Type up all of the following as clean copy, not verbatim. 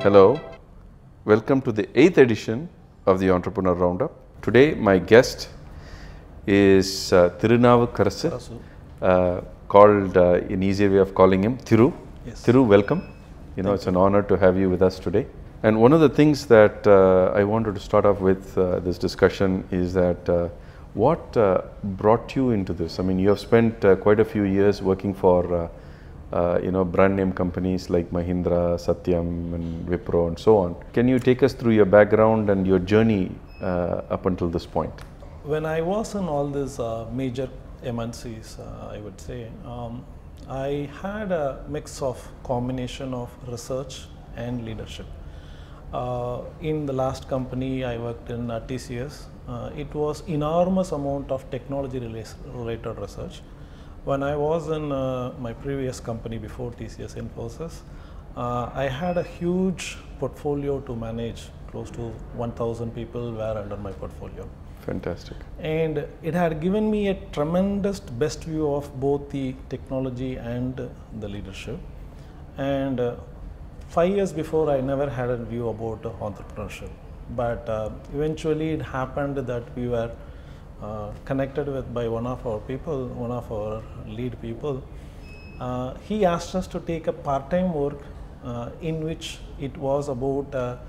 Hello, welcome to the 8th edition of the Entrepreneur Roundup. Today my guest is Thirunavukarasu, called an easier way of calling him Thiru. Yes. Thiru, welcome. It's an honor to have you with us today. And one of the things that I wanted to start off with this discussion is that what brought you into this? I mean, you have spent quite a few years working for brand name companies like Mahindra, Satyam and Wipro and so on. Can you take us through your background and your journey up until this point? When I was in all these major MNCs, I would say, I had a mix of combination of research and leadership. In the last company I worked in TCS, it was enormous amount of technology related research. When I was in my previous company before TCS Infosys, I had a huge portfolio to manage. Close to 1,000 people were under my portfolio. Fantastic. And it had given me a tremendous best view of both the technology and the leadership. And 5 years before, I never had a view about entrepreneurship. But eventually it happened that we were connected with by one of our people, one of our lead people. He asked us to take a part-time work in which it was about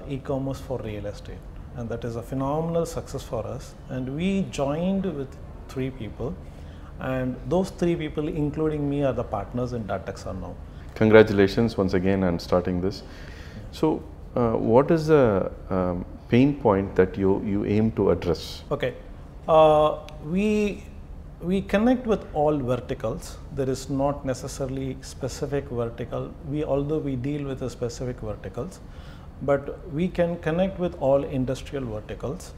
e-commerce for real estate. And that is a phenomenal success for us. And we joined with 3 people. And those 3 people, including me, are the partners in DARTexon now. Congratulations once again on starting this. So, what is the pain point that you aim to address? Okay. We connect with all verticals. There is not necessarily specific vertical. Although we deal with the specific verticals, but we can connect with all industrial verticals.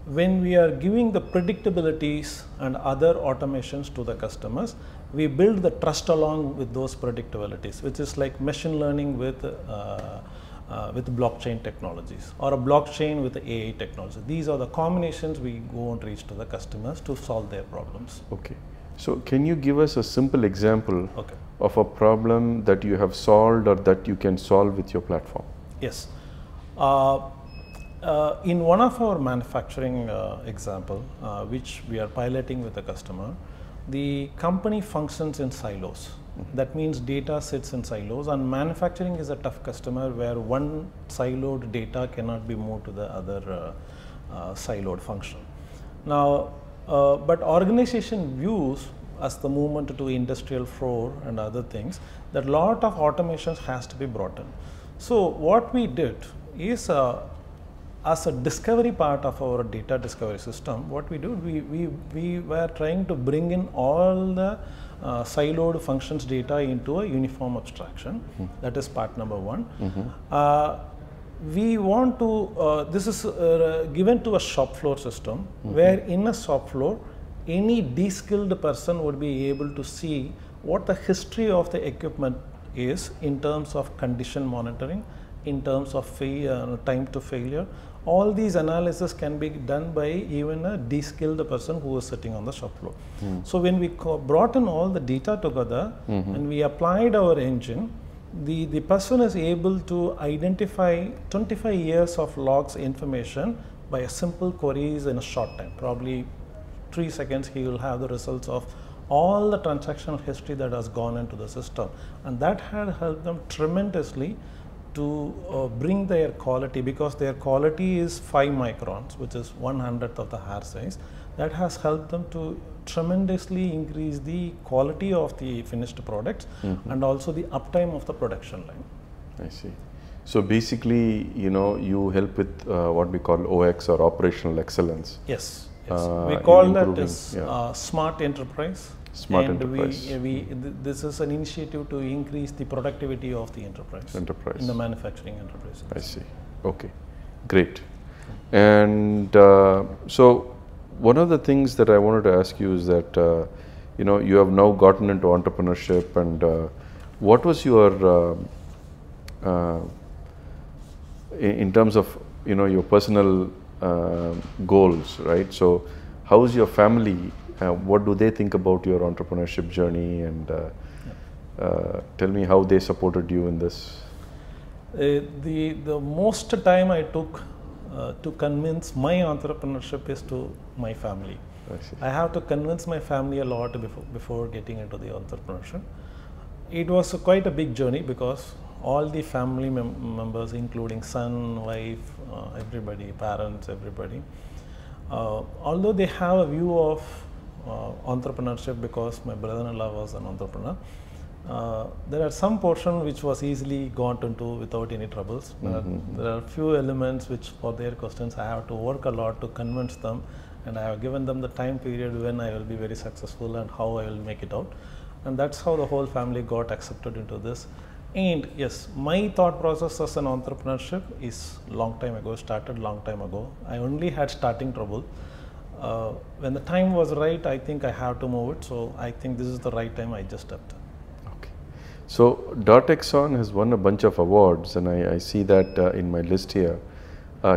When we are giving the predictabilities and other automations to the customers, we build the trust along with those predictabilities, which is like machine learning with blockchain technologies, or a blockchain with AI technology. These are the combinations we go and reach to the customers to solve their problems. Okay. So can you give us a simple example of a problem that you have solved or that you can solve with your platform? Yes. In one of our manufacturing example, which we are piloting with the customer, the company functions in silos. That means data sits in silos, and manufacturing is a tough customer where one siloed data cannot be moved to the other siloed function. Now, but organization views as the movement to industrial floor and other things, that lot of automations has to be brought in. So what we did is, as a discovery part of our data discovery system, what we do, we were trying to bring in all the siloed functions data into a uniform abstraction. That is part number 1. We want to, this is given to a shop floor system, where in a shop floor, any de-skilled person would be able to see what the history of the equipment is in terms of condition monitoring, in terms of time to failure. All these analysis can be done by even a de-skilled person who is sitting on the shop floor. So when we brought in all the data together and we applied our engine, the person is able to identify 25 years of logs information by a simple queries in a short time. Probably 3 seconds he will have the results of all the transactional history that has gone into the system. And that had helped them tremendously to bring their quality, because their quality is 5 microns, which is 1/100th of the hair size. That has helped them to tremendously increase the quality of the finished products and also the uptime of the production line. I see. So basically, you help with what we call OX, or operational excellence. Yes. We call that as smart enterprise. Smart enterprise. This is an initiative to increase the productivity of the enterprise. In the manufacturing enterprise. I see. Okay, great. And so one of the things that I wanted to ask you is that you have now gotten into entrepreneurship, and what was your in terms of your personal goals, right? So how is your family? What do they think about your entrepreneurship journey? And tell me how they supported you in this. The most time I took to convince my entrepreneurship is to my family. I have to convince my family a lot before getting into the entrepreneurship. It was quite a big journey because all the family members, including son, wife, everybody, parents, everybody, although they have a view of entrepreneurship because my brother-in-law was an entrepreneur, there are some portion which was easily got into without any troubles. There are few elements which for their questions I have to work a lot to convince them, and I have given them the time period when I will be very successful and how I will make it out. And that's how the whole family got accepted into this. And yes, my thought process as an entrepreneurship is long time ago, started long time ago. I only had starting trouble. When the time was right, I think I have to move it. So I think this is the right time I just stepped in. Okay. So DARTexon has won a bunch of awards, and I see that in my list here.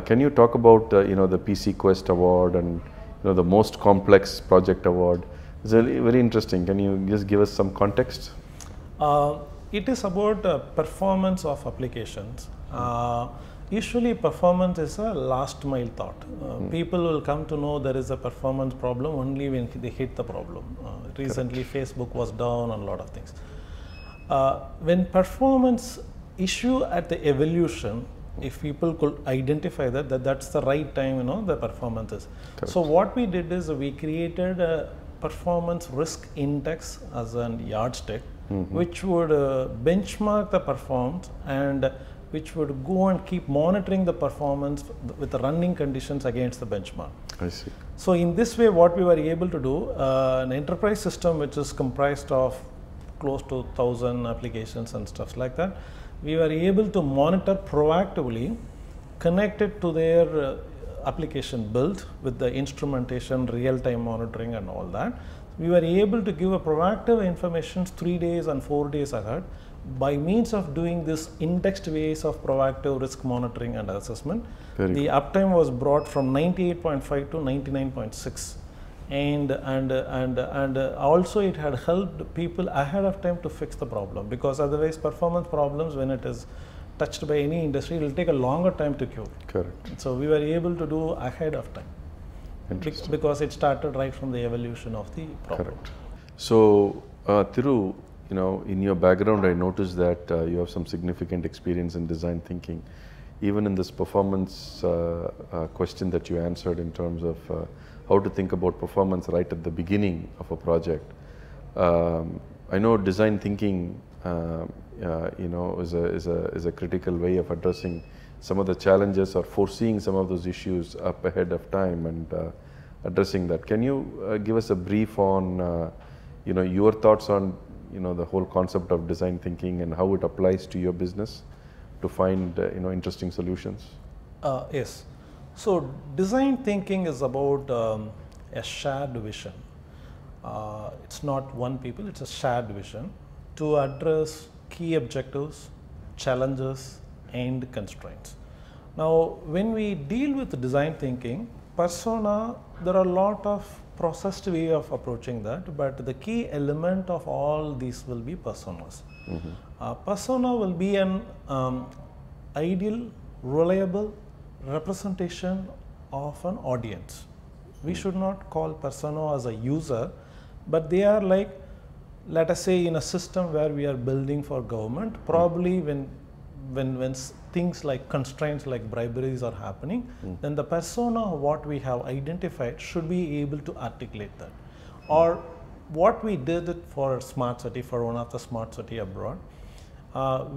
Can you talk about the PC Quest Award and the most complex project award? It's very interesting. Can you just give us some context? It is about performance of applications. Usually performance is a last mile thought. People will come to know there is a performance problem only when they hit the problem. Recently Facebook was down and a lot of things. When performance issue at the evolution, if people could identify that's the right time, the performance is. Correct. So what we did is we created a performance risk index as a yardstick, which would benchmark the performance and which would go and keep monitoring the performance with the running conditions against the benchmark. I see. So in this way, what we were able to do, an enterprise system which is comprised of close to 1,000 applications and stuff like that, we were able to monitor proactively, connected to their application build with the instrumentation, real-time monitoring and all that. We were able to give a proactive information 3 days and 4 days ahead by means of doing this indexed ways of proactive risk monitoring and assessment. The uptime was brought from 98.5 to 99.6. And also it had helped people ahead of time to fix the problem, because otherwise performance problems, when it is touched by any industry, it will take a longer time to cure. Correct. So we were able to do ahead of time because it started right from the evolution of the problem. Correct. So Thiru, in your background I noticed that you have some significant experience in design thinking. Even in this performance question that you answered in terms of how to think about performance right at the beginning of a project. I know design thinking is a critical way of addressing some of the challenges or foreseeing some of those issues up ahead of time and addressing that. Can you give us a brief on your thoughts on the whole concept of design thinking and how it applies to your business to find interesting solutions? Yes. So design thinking is about a shared vision. It's not one people, it's a shared vision to address key objectives, challenges and constraints. Now when we deal with design thinking, persona, there are a lot of processed way of approaching that, but the key element of all these will be personas. Persona will be an ideal, reliable representation of an audience. We should not call persona as a user, but they are like, let us say in a system where we are building for government, probably when things like constraints like briberies are happening, then the persona what we have identified should be able to articulate that. Or what we did for Smart City, for one of the Smart City abroad,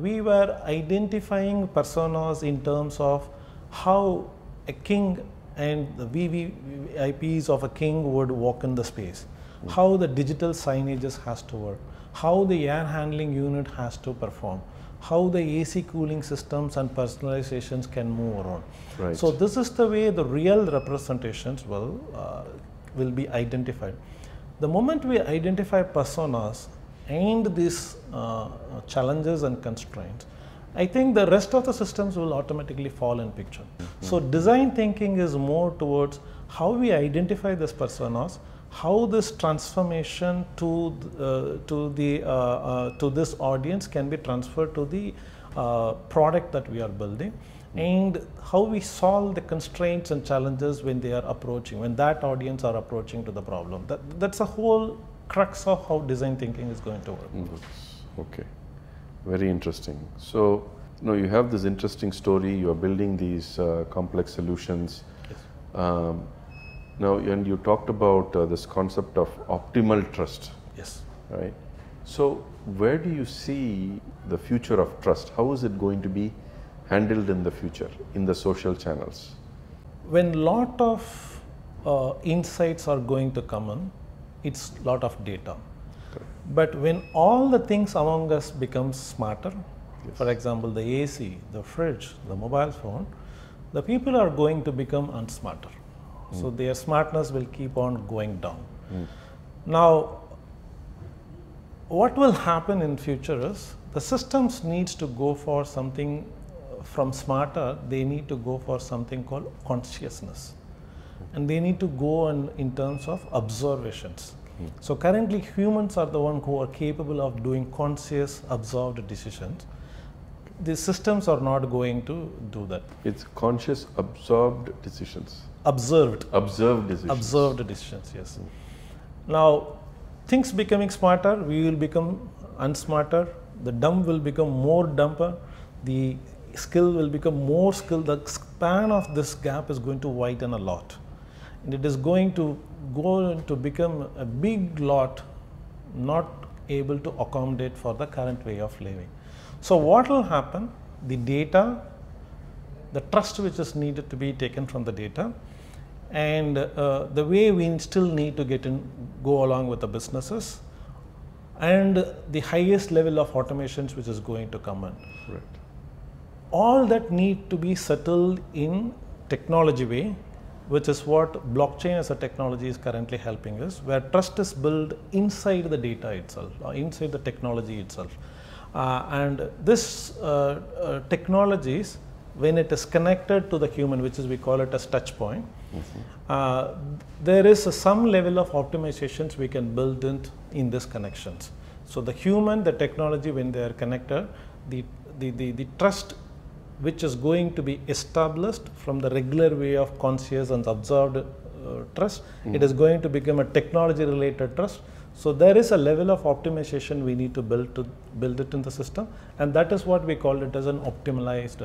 we were identifying personas in terms of how a king and the VVIPs of a king would walk in the space, how the digital signages has to work, how the air handling unit has to perform, how the AC cooling systems and personalizations can move around. Right. So this is the way the real representations will be identified. The moment we identify personas and these challenges and constraints, I think the rest of the systems will automatically fall in picture. So design thinking is more towards how we identify these personas, how this transformation to this audience can be transferred to the product that we are building, and how we solve the constraints and challenges when they are approaching, when that audience are approaching to the problem. That's a whole crux of how design thinking is going to work. Okay, very interesting. So, you have this interesting story, you are building these complex solutions. Yes. Now, and you talked about this concept of optimal trust. Yes. Right? So, where do you see the future of trust? How is it going to be handled in the future in the social channels? When lot of insights are going to come in, it's lot of data. Correct. But when all the things among us become smarter, Yes. for example, the AC, the fridge, the mobile phone, the people are going to become unsmarter. So their smartness will keep on going down. Now, what will happen in future is the systems needs to go for something from smarter, they need to go for something called consciousness. And they need to go in terms of observations. So currently humans are the one who are capable of doing conscious observed decisions. The systems are not going to do that. It's conscious absorbed decisions. Observed decisions, yes. Now, things becoming smarter, we will become unsmarter, the dumb will become more dumber, the skill will become more skilled. The span of this gap is going to widen a lot, and it is going to become a big lot not able to accommodate for the current way of living. So what will happen? The data, the trust which is needed to be taken from the data, and the way we still need to go along with the businesses, and the highest level of automations which is going to come in. Right. All that need to be settled in technology way, which is what blockchain as a technology is currently helping us, where trust is built inside the data itself, or inside the technology itself. And this technologies, when it is connected to the human, which is we call it as touch point, there is some level of optimizations we can build in these connections. So the human, the technology, when they are connected, the trust which is going to be established from the regular way of conscious and observed trust, it is going to become a technology related trust. So there is a level of optimization we need to build it in the system, and that is what we call it as an optimized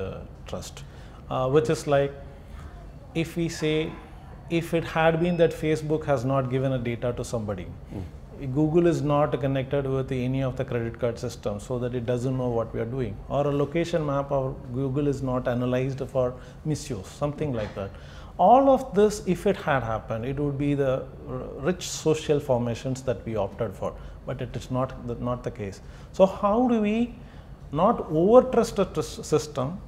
trust, which is like, if we say, if it had been that Facebook has not given a data to somebody, Google is not connected with any of the credit card systems, so that it doesn't know what we are doing, or a location map of Google is not analyzed for misuse, something like that. All of this, if it had happened, it would be the rich social formations that we opted for, but it is not the case. So how do we not over trust a system,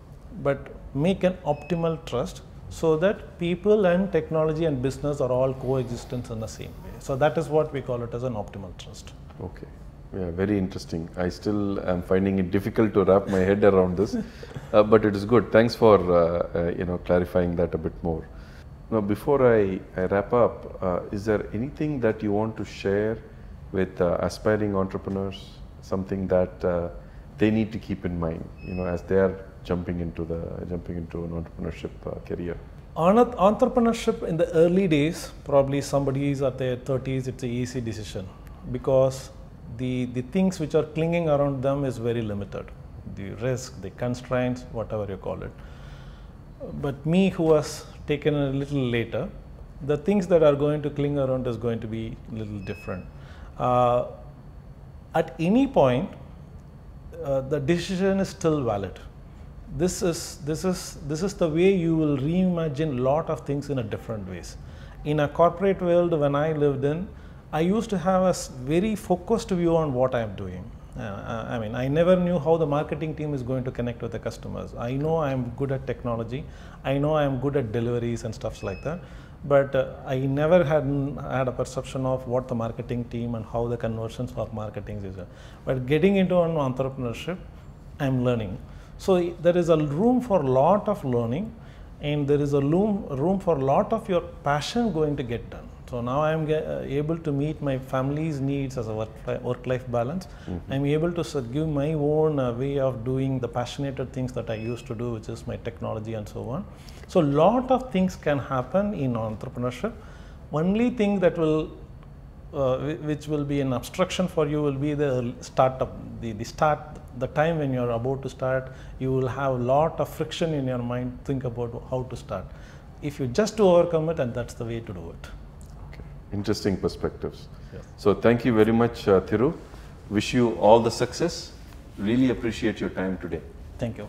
but make an optimal trust, so that people and technology and business are all coexistence in the same way? So that is what we call it as an optimal trust. Okay. Yeah, very interesting. I still am finding it difficult to wrap my head around this, but it is good. Thanks for clarifying that a bit more. Now, before I wrap up, is there anything that you want to share with aspiring entrepreneurs? Something that they need to keep in mind, as they are jumping into an entrepreneurship career? Entrepreneurship in the early days, probably somebody is at their 30s, it's an easy decision, because the things which are clinging around them is very limited. The risk, the constraints, whatever you call it. But me, who was taken a little later, the things that are going to cling around is going to be a little different. At any point, the decision is still valid. This is the way you will reimagine lot of things in a different ways. In a corporate world, when I lived in, I used to have a very focused view on what I am doing. I mean, I never knew how the marketing team is going to connect with the customers. I know I am good at technology. I know I am good at deliveries and stuff like that. But I never had a perception of what the marketing team and how the conversions for marketing is. But getting into an entrepreneurship, I am learning. So there is a room for a lot of learning, and there is a room for a lot of your passion going to get done. So now I am able to meet my family's needs as a work-life balance. I am able to give my own way of doing the passionate things that I used to do, which is my technology and so on. So lot of things can happen in entrepreneurship. Only thing that will which will be an obstruction for you will be the startup, the time when you are about to start. You will have a lot of friction in your mind, think about how to start. If you just overcome it, and that's the way to do it. Okay. Interesting perspectives. Yes. So thank you very much, Thiru. Wish you all the success. Really appreciate your time today. Thank you.